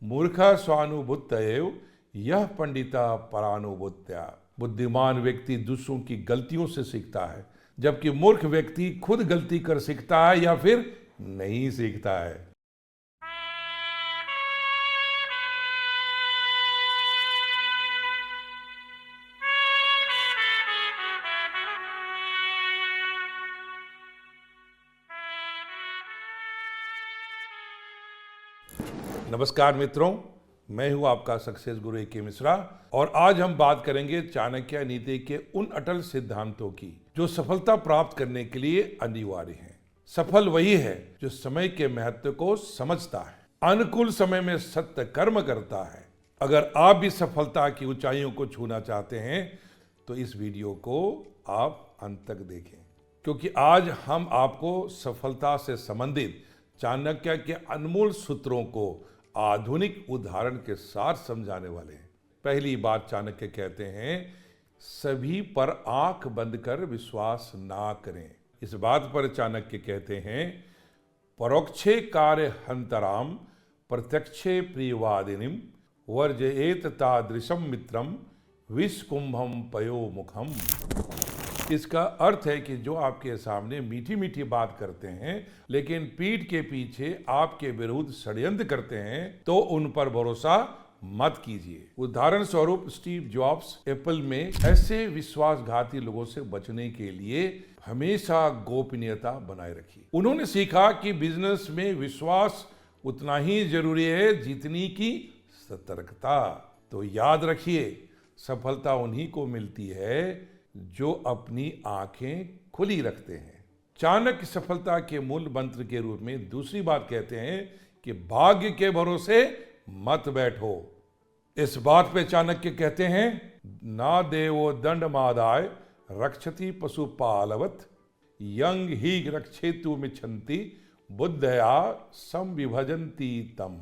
मूर्खा स्वानुभूतयेव यह पंडिता परानुभूत्या। बुद्धिमान व्यक्ति दूसरों की गलतियों से सीखता है, जबकि मूर्ख व्यक्ति खुद गलती कर सीखता है या फिर नहीं सीखता है। नमस्कार मित्रों, मैं हूं आपका सक्सेस गुरु ए.के. मिश्रा और आज हम बात करेंगे चाणक्य नीति के उन अटल सिद्धांतों की जो सफलता प्राप्त करने के लिए अनिवार्य हैं। सफल वही है जो समय के महत्व को समझता है, अनुकूल समय में सत्य कर्म करता है। अगर आप भी सफलता की ऊंचाइयों को छूना चाहते हैं तो इस वीडियो को आप अंत तक देखें, क्योंकि आज हम आपको सफलता से संबंधित चाणक्य के अनमोल सूत्रों को आधुनिक उदाहरण के साथ समझाने वाले हैं। पहली बात चाणक्य कहते हैं, सभी पर आंख बंद कर विश्वास ना करें। इस बात पर चाणक्य कहते हैं, परोक्षे कार्य हंतराम प्रत्यक्षे प्रियवादिनीम वर्जयेत तादृशम मित्रम विषकुंभम पयो मुखम। इसका अर्थ है कि जो आपके सामने मीठी मीठी बात करते हैं लेकिन पीठ के पीछे आपके विरुद्ध षड्यंत्र करते हैं तो उन पर भरोसा मत कीजिए। उदाहरण स्वरूप स्टीव जॉब्स एप्पल में ऐसे विश्वासघाती लोगों से बचने के लिए हमेशा गोपनीयता बनाए रखी। उन्होंने सीखा कि बिजनेस में विश्वास उतना ही जरूरी है जितनी की सतर्कता। तो याद रखिए, सफलता उन्हीं को मिलती है जो अपनी आंखें खुली रखते हैं। चाणक्य सफलता के मूल मंत्र के रूप में दूसरी बात कहते हैं कि भाग्य के भरोसे मत बैठो। इस बात पे चाणक्य कहते हैं, ना देवो दंड मादाय रक्षति पशुपालवत यंग ही रक्षेतु मिच्छन्ति बुद्धया संविभजन्ति तम।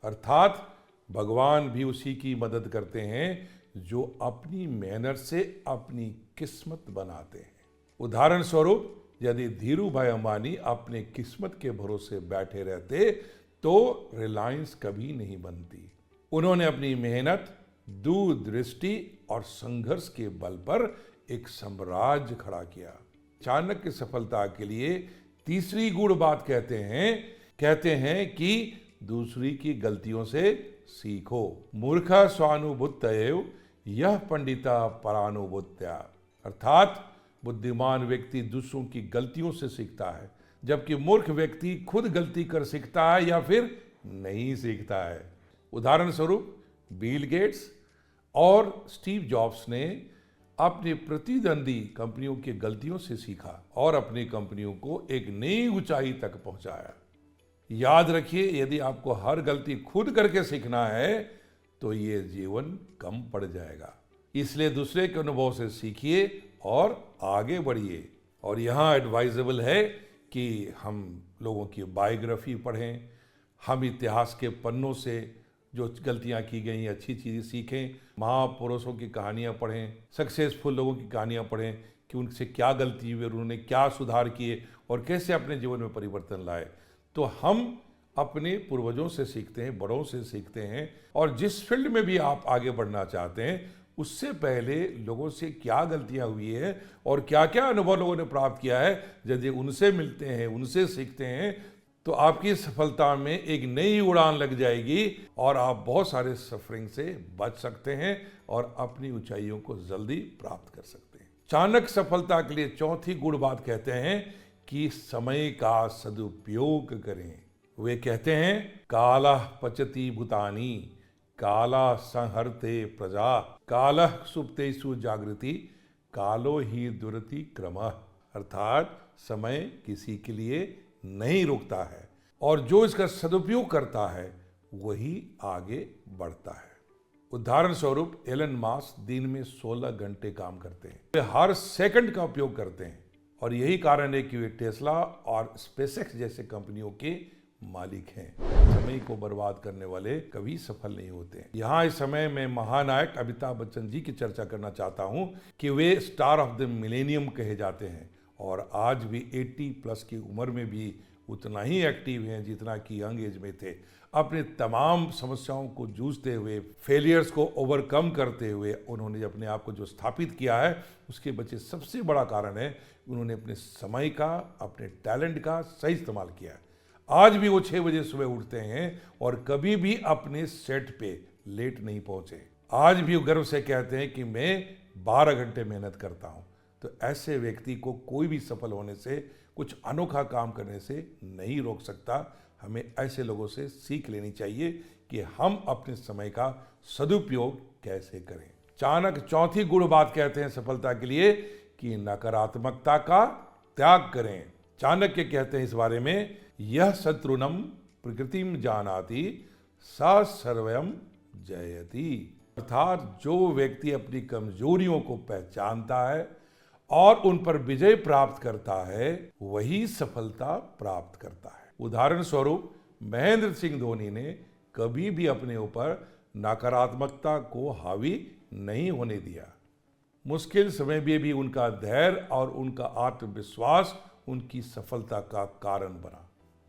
अर्थात भगवान भी उसी की मदद करते हैं जो अपनी मेहनत से अपनी किस्मत बनाते हैं। उदाहरण स्वरूप, यदि धीरू भाई अंबानी अपने किस्मत के भरोसे बैठे रहते तो रिलायंस कभी नहीं बनती। उन्होंने अपनी मेहनत, दूरदृष्टि और संघर्ष के बल पर एक साम्राज्य खड़ा किया। चाणक्य सफलता के लिए तीसरी गूढ़ बात कहते हैं कि दूसरी की गलतियों से सीखो। मूर्खा स्वानुभूतयेव यह पंडिता परानुभूत्या। अर्थात बुद्धिमान व्यक्ति दूसरों की गलतियों से सीखता है, जबकि मूर्ख व्यक्ति खुद गलती कर सीखता है या फिर नहीं सीखता है। उदाहरण स्वरूप, बिल गेट्स और स्टीव जॉब्स ने अपनी प्रतिद्वंदी कंपनियों की गलतियों से सीखा और अपनी कंपनियों को एक नई ऊंचाई तक पहुंचाया। याद रखिए, यदि आपको हर गलती खुद करके सीखना है तो ये जीवन कम पड़ जाएगा। इसलिए दूसरे के अनुभव से सीखिए और आगे बढ़िए। और यहाँ एडवाइजेबल है कि हम लोगों की बायोग्राफी पढ़ें, हम इतिहास के पन्नों से जो गलतियाँ की गई अच्छी चीज़ें सीखें, महापुरुषों की कहानियाँ पढ़ें, सक्सेसफुल लोगों की कहानियाँ पढ़ें कि उनसे क्या गलती हुई और उन्होंने क्या सुधार किए और कैसे अपने जीवन में परिवर्तन लाए। तो हम अपने पूर्वजों से सीखते हैं, बड़ों से सीखते हैं। और जिस फील्ड में भी आप आगे बढ़ना चाहते हैं उससे पहले लोगों से क्या गलतियां हुई है और क्या क्या अनुभव लोगों ने प्राप्त किया है, यदि उनसे मिलते हैं, उनसे सीखते हैं तो आपकी सफलता में एक नई उड़ान लग जाएगी और आप बहुत सारे सफरिंग से बच सकते हैं और अपनी ऊंचाइयों को जल्दी प्राप्त कर सकते हैं। चाणक्य सफलता के लिए चौथी गूढ़ बात कहते हैं कि समय का सदुपयोग करें। वे कहते हैं, कालः पचति भूतानि काला संहरते प्रजा कालः सुप्तेषु जागृति कालो ही दुरति क्रमः। अर्थात समय किसी के लिए नहीं रुकता है और जो इसका सदुपयोग करता है वही आगे बढ़ता है। उदाहरण स्वरूप, एलन मास्क दिन में 16 घंटे काम करते हैं। वे हर सेकंड का उपयोग करते हैं और यही कारण है कि वे टेस्ला और स्पेसएक्स जैसे कंपनियों के मालिक हैं। समय को बर्बाद करने वाले कभी सफल नहीं होते। यहाँ इस समय मैं महानायक अमिताभ बच्चन जी की चर्चा करना चाहता हूँ कि वे स्टार ऑफ द मिलेनियम कहे जाते हैं और आज भी 80 प्लस की उम्र में भी उतना ही एक्टिव हैं जितना कि यंग एज में थे। अपने तमाम समस्याओं को जूझते हुए, फेलियर्स को ओवरकम करते हुए उन्होंने अपने आप को जो स्थापित किया है, उसके पीछे सबसे बड़ा कारण है उन्होंने अपने समय का, अपने टैलेंट का सही इस्तेमाल किया है। आज भी वो 6 बजे सुबह उठते हैं और कभी भी अपने सेट पे लेट नहीं पहुंचे। आज भी वो गर्व से कहते हैं कि मैं 12 घंटे मेहनत करता हूं। तो ऐसे व्यक्ति को कोई भी सफल होने से, कुछ अनोखा काम करने से नहीं रोक सकता। हमें ऐसे लोगों से सीख लेनी चाहिए कि हम अपने समय का सदुपयोग कैसे करें। चाणक्य चौथी गुण बात कहते हैं सफलता के लिए कि नकारात्मकता का त्याग करें। चाणक्य कहते हैं इस बारे में, यह शत्रुनम प्रकृतिम जानाति स सर्वयम जयति। अर्थात जो व्यक्ति अपनी कमजोरियों को पहचानता है और उन पर विजय प्राप्त करता है, वही सफलता प्राप्त करता है। उदाहरण स्वरूप महेंद्र सिंह धोनी ने कभी भी अपने ऊपर नकारात्मकता को हावी नहीं होने दिया। मुश्किल समय में भी उनका धैर्य और उनका आत्मविश्वास उनकी सफलता का कारण बना।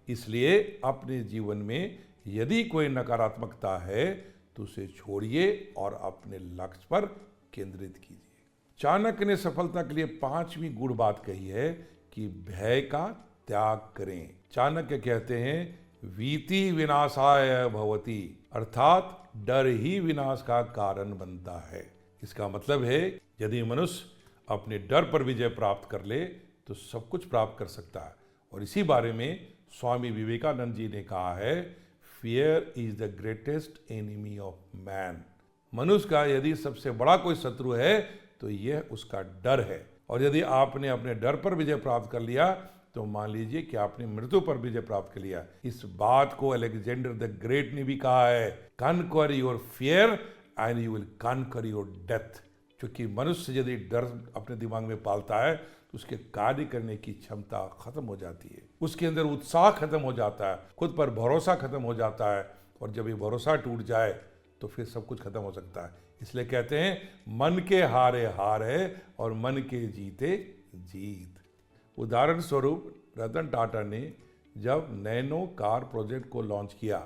इसलिए अपने जीवन में यदि कोई नकारात्मकता है तो उसे छोड़िए और अपने लक्ष्य पर केंद्रित कीजिए। चाणक्य ने सफलता के लिए 5वीं गुण बात कही है कि भय का त्याग करें। चाणक्य कहते हैं, वीति विनाशाय भवति, अर्थात डर ही विनाश का कारण बनता है। इसका मतलब है यदि मनुष्य अपने डर पर विजय प्राप्त कर ले तो सब कुछ प्राप्त कर सकता है। और इसी बारे में स्वामी विवेकानंद जी ने कहा है, fear is the greatest enemy of man. मनुष्य का यदि सबसे बड़ा कोई शत्रु है तो यह उसका डर है। और यदि आपने अपने डर पर विजय प्राप्त कर लिया तो मान लीजिए कि आपने मृत्यु पर विजय प्राप्त कर लिया। इस बात को अलेक्जेंडर द ग्रेट ने भी कहा है, conquer your fear and you will conquer your death. क्योंकि मनुष्य यदि डर अपने दिमाग में पालता है तो उसके कार्य करने की क्षमता खत्म हो जाती है, उसके अंदर उत्साह खत्म हो जाता है, खुद पर भरोसा खत्म हो जाता है। और जब ये भरोसा टूट जाए तो फिर सब कुछ खत्म हो सकता है। इसलिए कहते हैं, मन के हारे हार है और मन के जीते जीत। उदाहरण स्वरूप रतन टाटा ने जब नैनो कार प्रोजेक्ट को लॉन्च किया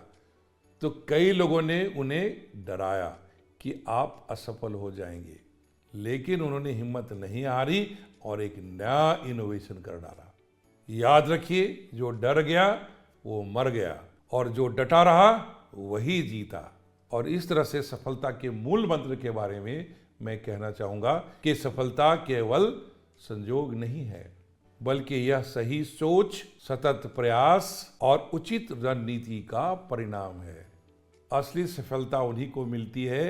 तो कई लोगों ने उन्हें डराया कि आप असफल हो जाएंगे, लेकिन उन्होंने हिम्मत नहीं हारी और एक नया इनोवेशन कर डाला। याद रखिए, जो डर गया वो मर गया और जो डटा रहा वही जीता। और इस तरह से सफलता के मूल मंत्र के बारे में मैं कहना चाहूँगा कि सफलता केवल संयोग नहीं है, बल्कि यह सही सोच, सतत प्रयास और उचित रणनीति का परिणाम है। असली सफलता उन्हीं को मिलती है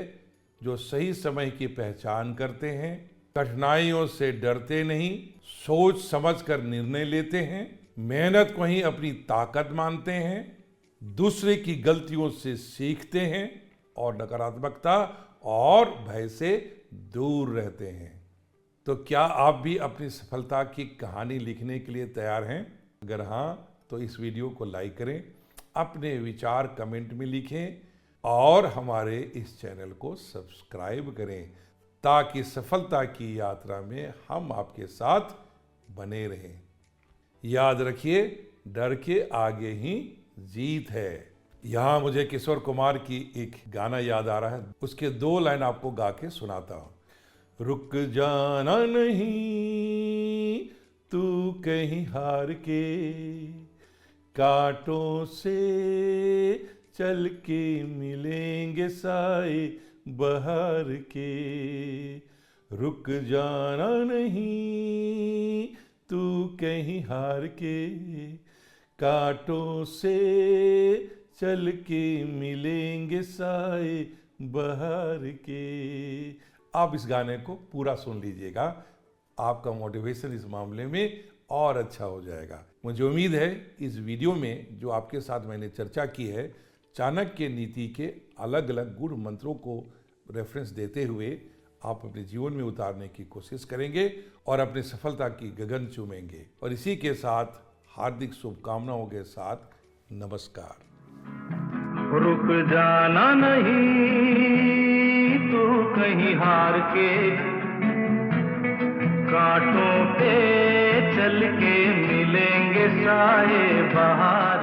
जो सही समय की पहचान करते हैं, कठिनाइयों से डरते नहीं, सोच समझकर निर्णय लेते हैं, मेहनत को ही अपनी ताकत मानते हैं, दूसरे की गलतियों से सीखते हैं और नकारात्मकता और भय से दूर रहते हैं। तो क्या आप भी अपनी सफलता की कहानी लिखने के लिए तैयार हैं? अगर हाँ तो इस वीडियो को लाइक करें, अपने विचार कमेंट में लिखें और हमारे इस चैनल को सब्सक्राइब करें ताकि सफलता की यात्रा में हम आपके साथ बने रहें। याद रखिए, डर के आगे ही जीत है। यहाँ मुझे किशोर कुमार की एक गाना याद आ रहा है, उसके 2 लाइन आपको गा के सुनाता हूँ। रुक जाना नहीं तू कहीं हार के, कांटों से चल के मिलेंगे साए बहार के। रुक जाना नहीं तू कहीं हार के, कांटों से चल के मिलेंगे साए बहार के। आप इस गाने को पूरा सुन लीजिएगा, आपका मोटिवेशन इस मामले में और अच्छा हो जाएगा। मुझे उम्मीद है इस वीडियो में जो आपके साथ मैंने चर्चा की है, चाणक्य नीति के अलग अलग गुण मंत्रों को रेफरेंस देते हुए आप अपने जीवन में उतारने की कोशिश करेंगे और अपनी सफलता की गगन चूमेंगे। और इसी के साथ हार्दिक शुभकामनाओं के साथ नमस्कार। रुक जाना नहीं तू कहीं हार के, कांटों पे चल के मिलेंगे साए बहार